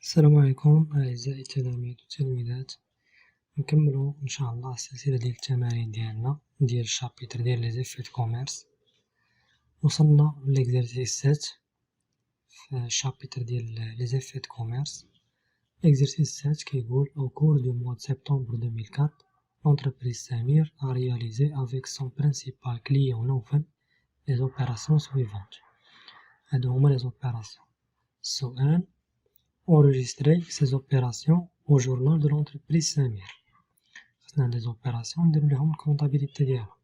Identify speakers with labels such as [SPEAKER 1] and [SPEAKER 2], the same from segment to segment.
[SPEAKER 1] السلام عليكم أعزائي التلاميذ والتلميذات. نكملو إن شاء الله السلسلة ديال التمارين ديالنا ديال الشابيتر ديال لي زيفي دو كوميرس. وصلنا ليكزارسيس 7 في الشابيتر ديال لي زيفي دو كوميرس. ليكزارسيس 7 كيقول au cours du mois de septembre 2004 l'entreprise Samir a réalisé avec son principal client Nawfal les opérations suivantes. هادو هما les opérations. السؤال: enregistrer ces opérations au journal de l'entreprise Samir. خصنا des opérations نديرو ليهم الكونطابيليتي ديالها.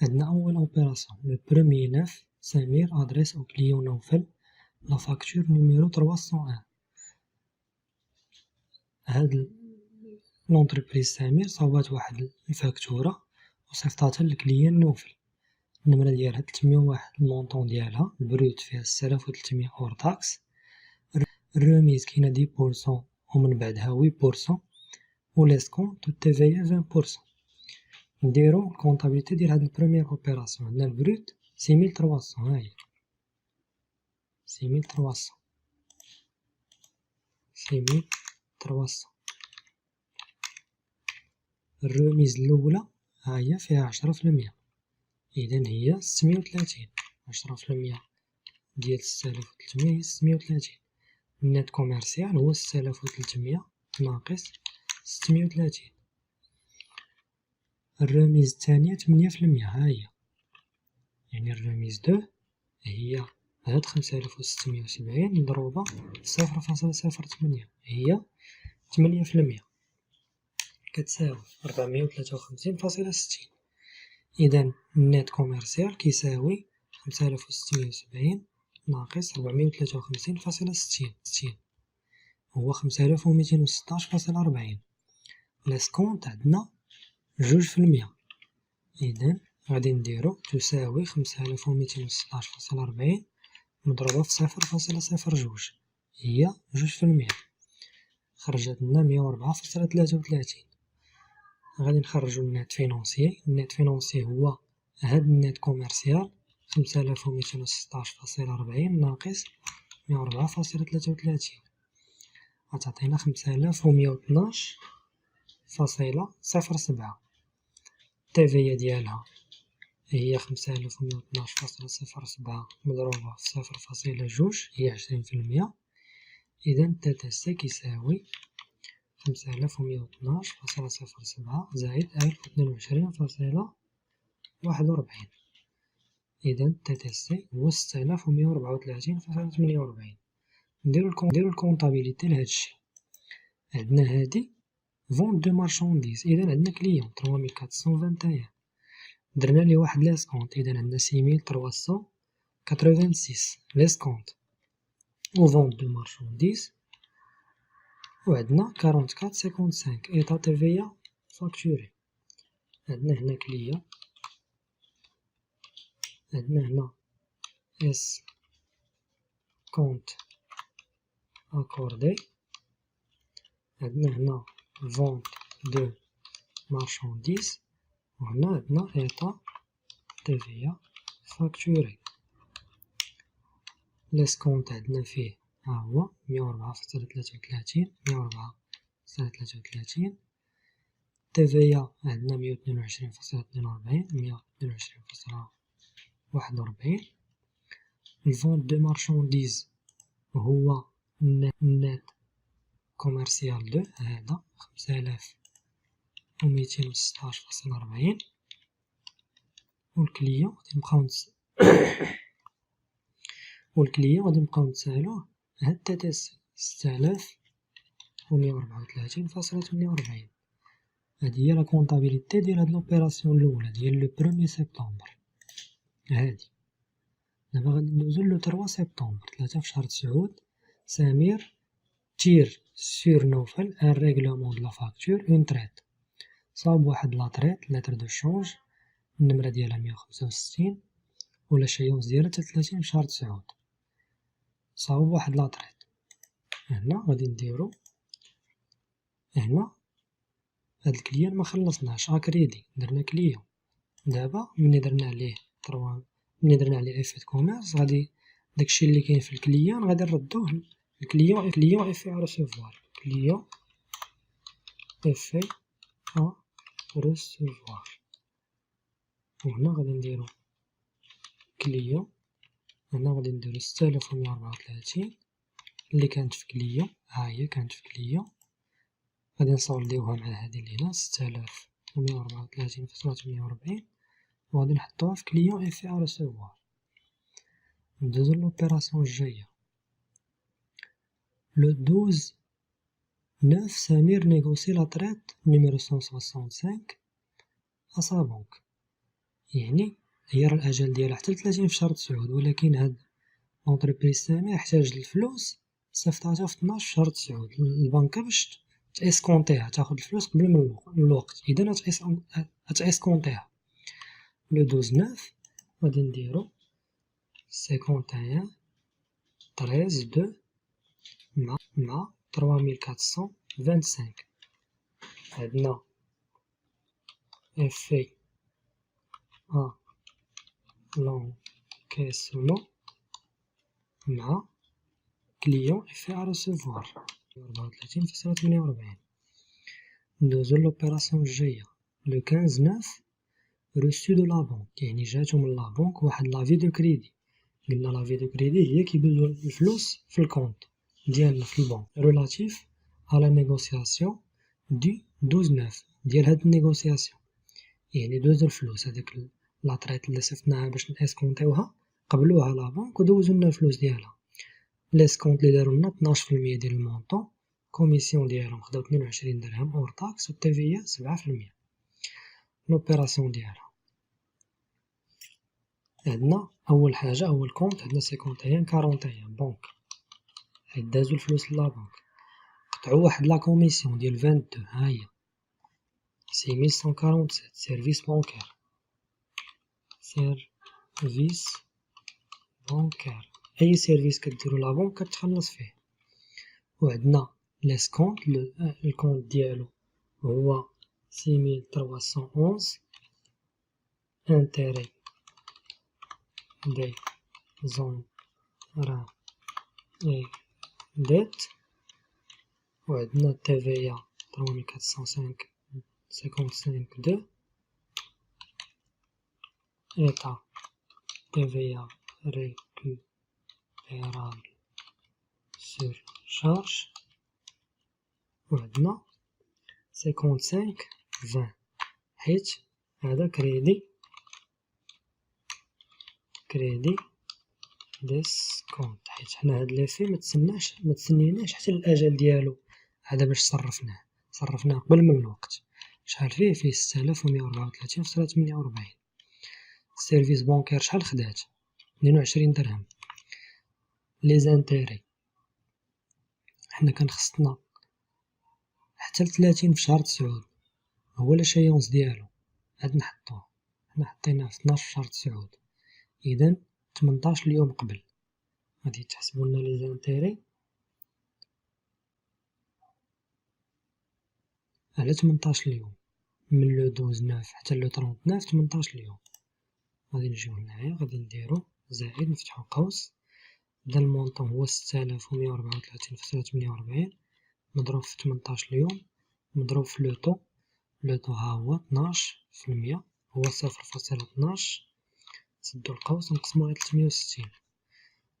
[SPEAKER 1] عندنا أول opération le 1er 9 Samir adresse au client Nawfal la facture numéro 301. هاد l'entreprise Samir صاوبات واحد الفاكتورة وصيفطاتها للكليان نوفل. النمرة ديالها 301، المونطون ديالها البروت فيها 6300 اور تاكس. الرميز كاينة 10% ومن بعدها 8% وليسكونت و TVA 20%. نديرو الكونطابيليتي ديال هاد البروميير اوبيراسيون. عندنا البروت 6300، هاهي 6300. الرميز الأولى هاهي فيها 10%، إذن هي 630. 10% ديال 6300 هي 630. النت كوميرسيال هو 6300 ناقص 630. الرميز الثانية 8%، هاهي يعني الرميز 2 هي هاد 5670 مضروبة في 0.08 هي 8%، كتساوي 453.60. إذن النت كوميرسيال كيساوي 5670 ناقص 453.60 هو 5216.40. لاسكونت عندنا 2%، إذن غادي نديرو تساوي 5216.40 مضروبة في 0.02 هي 2%، خرجت لنا 104.33. غادي نخرجو النت فينونسيي. النت فينونسيي هو هاد النت كوميرسيال 5216.40 ناقص 104.33 غتعطينا 5112.07. التيفيا ديالها هي 5112.07 مضروبة في 0.2 هي 20%. إذن TTC كيساوي 5112.07 زائد 1022.41. إذن TTC هو 6134.48. نديرو الكونطابيليتي لهاد الشي. عندنا هادي فونت دو مارشانديز، إذن عندنا كليون 3421 درنا ليه واحد ليسكونت، إذن عندنا 6386 ليسكونت و فونت دو مارشانديز، وعندنا 44.55 إيطا TVA فاكتوري. عندنا هنا كليون، عندنا هنا اس كونت أكوردي، عندنا هنا فونت دو مارشانديز، وهنا عندنا إيطا TVA فاكتوري. ليسكونت عندنا فيه ها هو 104.33 104.33. TVA عندنا 122.42 122.41. الفونت دو مارشانديز هو النت كوميرسيال 2 هذا 5216.40. والكليون غادي نبقاو نتسالوه هاد TTC 6134.48. هادي هي لا كونطابيليتي ديال هاد لوبيراسيون الأولى ديال لو 1 سبتمبر. هادي دابا غادي ندوزو لو 3 سبتمبر، 3 في شهر تسعود. سمير تير سور نوفل ان ريغلومون دو لا فاكتور اون تريت. صاوب واحد لاطريت لتر دو شونج، النمرة ديالها 165 ولا شيونس ديالها 30 في شهر تسعود. صاوب واحد لاطريت. هنا غادي نديرو هنا هاد الكليان مخلصناش أكريدي، درنا كليون. دابا ملي درنا عليه ملي درنا عليه إفي دو كوميرس غادي داكشي اللي كاين في الكليان غادي نردوه الكليون افي ا ريسيفوار، كليون افي ا ريسيفوار. وهنا غادي نديرو كليون، هنا غادي نديرو 6134 اللي كانت في كليون، ها هي كانت في كليون، غادي نسولديوها مع هادي اللي هنا 6134.48 وغادي نحطوها في كليون افي ا ريسيفوار. ندوزو لوبيراسيون الجاية. لو 12/9 سمير نيغوسي لا تريت نيميرو 165 ا سا بونك، يعني هي راه الأجل ديالها حتى ل30 في شهر 9، ولكن هاد لونتربريز سمير احتاج الفلوس صيفطاتها في 12 في شهر 9. البنكة باش تاسكونطيها تاخد الفلوس قبل من الوقت، إذا هتاسكونطيها. لو 12/9 غادي نديرو 51 13 2 مع 3425. عندنا افي ا لونكيسمون مع كليون افي ا ريسيفوار 34.48. ندوزو لوبيراسيون الجاية. لو 15/9 روسو دو لا بونك، يعني جاتو من لا بونك واحد لافي دو كريدي. قلنا لافي دو كريدي هي كيدوزو الفلوس في الكونط ديالنا في البنك ريلاتيف على لا نيغوسياسيون دو 12/9 ديال هاد النيغوسياسيون، يعني دوزو الفلوس هاديك لاطريت اللي صيفطناها باش ناسكونطيوها قبلوها لا بنك ودوزو لنا الفلوس ديالها. ليسكونط اللي دارولنا 12% ديال المونطون، كوميسيون ديالهم خداو 22 درهم اور طاكس و تي في 7%. لوبيراسيون ديالها عندنا أول حاجة أول كونط عندنا 51 بنك، حيت دازو الفلوس لا بنك، قطعو واحد لا كوميسيون ديال 22، هاهي 6147 سيرفيس بونكير، سيرفيس بونكير أي سيرفيس كديرو لا بنك كتخلص فيه. وعندنا ليسكونط الكونط ديالو هو 6311 انتيري دي زون ران اي ديت. وعندنا تي في 3455 2 ايتا تي في ريكوبيرابل سور شارج. وعندنا 55 20 حيت هذا كريدي ديسكونت، حيت حنا هاد ليفي متسنيناش حتى الأجل ديالو، هذا باش صرفناه قبل من الوقت. شحال فيه 6134.48. السيرفيس بونكير شحال خدات 22 درهم. لي زانتيري حنا كان خصنا حتى ل30 في شهر 9 هو لاشايونس ديالو، هاد نحطوه حنا حطيناه في 12 في شهر 9، إذا 18 اليوم قبل غادي يتحسبوا لنا لي زانتيري على 18 اليوم، من لو 12/9 حتى لو 39 18 اليوم. غادي نجيو هنايا غادي نديرو زائد نفتحو قوس، بدا المونطون هو 6134.48 مضروب في 18 اليوم مضروب في لو طو ها هو 12%، هو 0.12، نسدو القوس ونقسمو على 360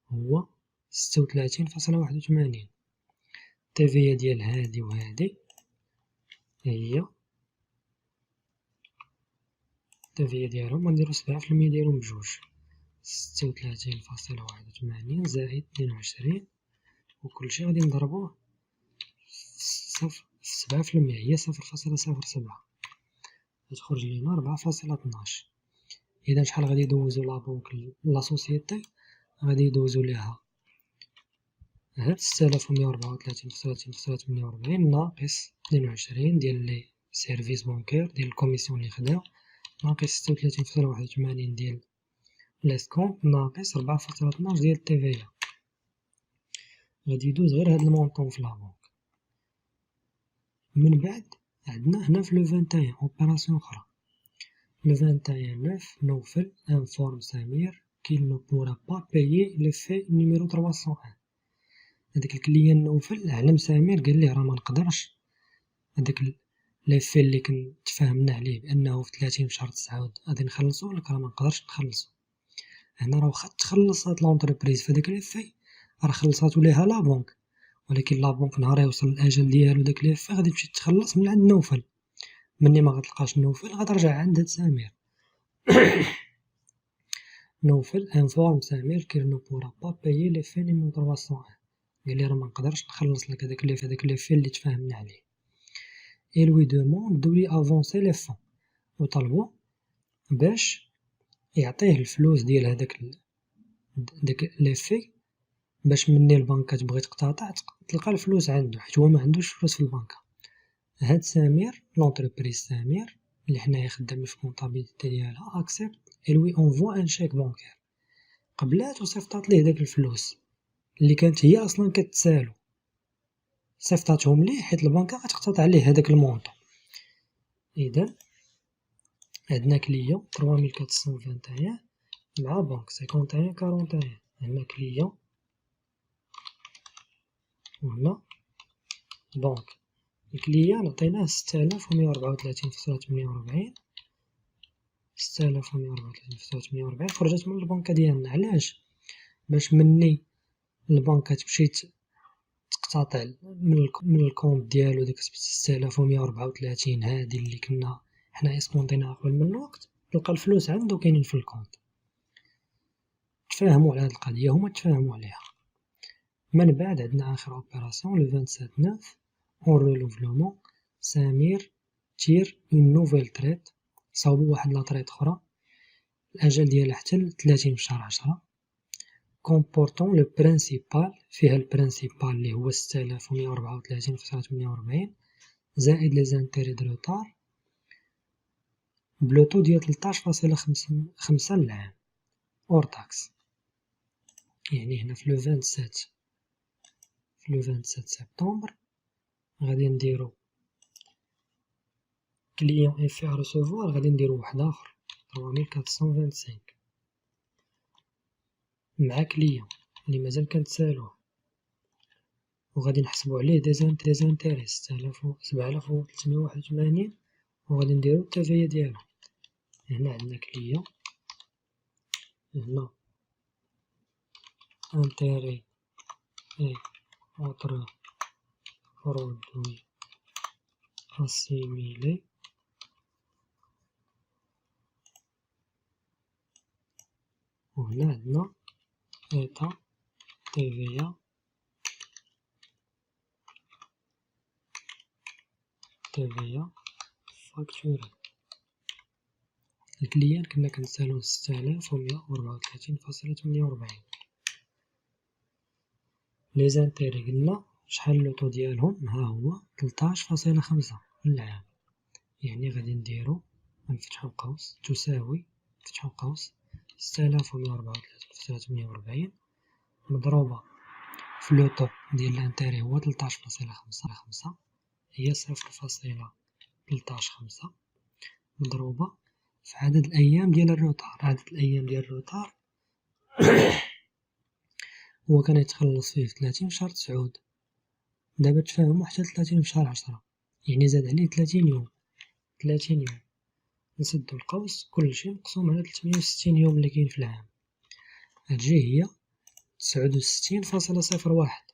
[SPEAKER 1] هو 36.81. التيفية ديال هادي وهادي هي التيفية ديالهم غنديرو 7% ديالهم بجوج، 36.81 زائد 22 وكلشي غادي نضربوه في 7%، هي 0.07 غتخرج لينا 4.12. إذا شحال غادي يدوزو لا بونك لا سوسيتي؟ غادي يدوزو ليها هاد 6134.48 ناقص 22 ديال لي سيرفيس بونكير ديال الكوميسيون لي خداو، ناقص 36.81 ديال ليسكونط، ناقص 4.12 ديال التيفيا. غادي يدوز غير هاد المونطون في لا بونك. من بعد عندنا هنا في لو 21 اوبيراسيون اخرى. لو 21 9 نوفل انفورم سمير qu'il ne pourra pas payer le fait numéro 301. هداك الكليان نوفل علم سمير قال ليه راه منقدرش هداك لافي اللي كنت تفاهمنا عليه بأنه في 30 شهر 9 غادي نخلصو، لك راه منقدرش نخلصو. هنا راه واخا تخلص هاد لونتربريز في هداك لافي راه خلصاتو ليها لا بونك، ولكن لا بونك نهار يوصل الأجل ديالو داك لافي غادي تمشي تخلص من عند نوفل، مني ما غتلقاش نوفل غترجع عند هاد سمير. نوفل انفورم سمير كيل نو بورا با بايي لي في نيميرو 301، قال لي راه منقدرش نخلص لك هداك لي في اللي تفاهمنا عليه. اي لوي دوموند دو لي افونسي لي فون، وطلبو باش يعطيه الفلوس ديال هداك داك لي في، باش مني البنكة تبغي تقتطع تلقى الفلوس عنده، حيت هو ما عندوش فلوس في البنكة. هاد سمير لونتربريز سمير اللي حنايا خدامين في كونطابيلتي ديالها اكسبت اي لوي اونفوا ان شيك بونكير، قبلات وصيفطات ليه داك الفلوس اللي كانت هي اصلا كتسالو، صيفطاتهم ليه حيت البنكة غتقتطع عليه هداك المونطو. اذا عندنا كليون 3421 مع بنك 5141، عندنا كليون وهنا بنك. الكليان عطيناه 6134.48، 6134.48 خرجت من البنكة ديالنا. علاش؟ باش مني البنكة تمشي تقتطع من الكونت ديالو ديك 6134 هادي اللي كنا حنا اسكونطيناها قبل من الوقت، تلقى الفلوس عنده كاينين في الكونت. تفاهموا على هاد القضية، هما تفاهموا عليها. من بعد عندنا آخر اوبيراسيون لو 27/9 اون رينوفلومون، سمير تير اون نوفيل تريت، صاوبو واحد لا تريت اخرى الأجل ديالها حتى 30 في شهر 10، كومبورتون لو برينسيبال، فيها البرينسيبال اللي هو 6134.48 زائد لي زانتيري دو روتار بلوتو ديال 13.5 للعام اور تاكس. يعني هنا في لو 27 سبتمبر غادي نديرو كليون ايفي ريسيفوار، غادي نديرو واحد اخر 3425 مع كليون اللي مازال كنتسالوه، وغادي نحسبو عليه دي زانتيري 7381 وغادي نديرو التفاية ديالو. هنا عندنا كليون، هنا انتيري اي اوتر برودوي اسيميلي، وهنا عندنا ايتا تيفيا فاكتوري. الكليان كنا كنسالو 6134.48. لي زانتيري قلنا شحال لوطو ديالهم، ها هو 13.5 للعام. يعني غادي نديرو نفتحو قوس تساوي، نفتحو قوس 6134.48 مضروبة في لوطو ديال الانتيري هو 13.5 هي 0.135 مضروبة في عدد الأيام ديال الروتار. عدد الأيام ديال الروتار هو كان يتخلص فيه في 30 في شهر 9، دابا تفاهمو حتى 30 في شهر 10، يعني زاد عليه 30 يوم. 30 يوم نسدو القوس كلشي مقسوم على 360 يوم اللي كاين في العام، هتجي هي 69.01.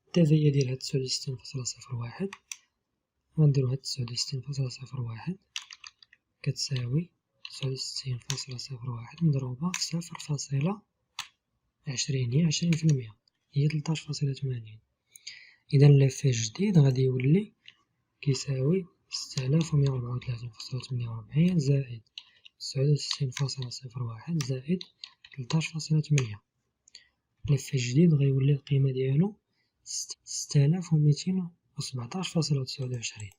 [SPEAKER 1] التفاية ديال هاد 69.01 غنديرو هاد 69.01 كتساوي 69.01 مضروبة في 0.20، هي 20%، هي 13.80. إذا لافي جديد غادي يولي كيساوي 6134.48 زائد 69.01 زائد 13.8. لافي جديد غيولي القيمة ديالو 6217.29.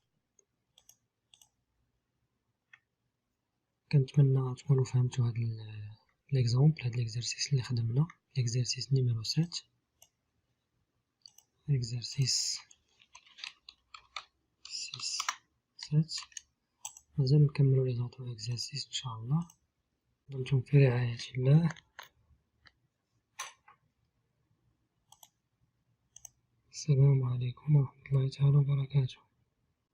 [SPEAKER 1] كنتمنى تكونوا فهمتوا هاد ليكزومبل، هاد ليكزارسيس اللي خدمنا، ليكزارسيس نيميرو 7. اكزرسيس 7 مازال نكملو لي زوطو اكزرسيس ان شاء الله. دمتم في رعاية الله. السلام عليكم ورحمة الله تعالى وبركاته.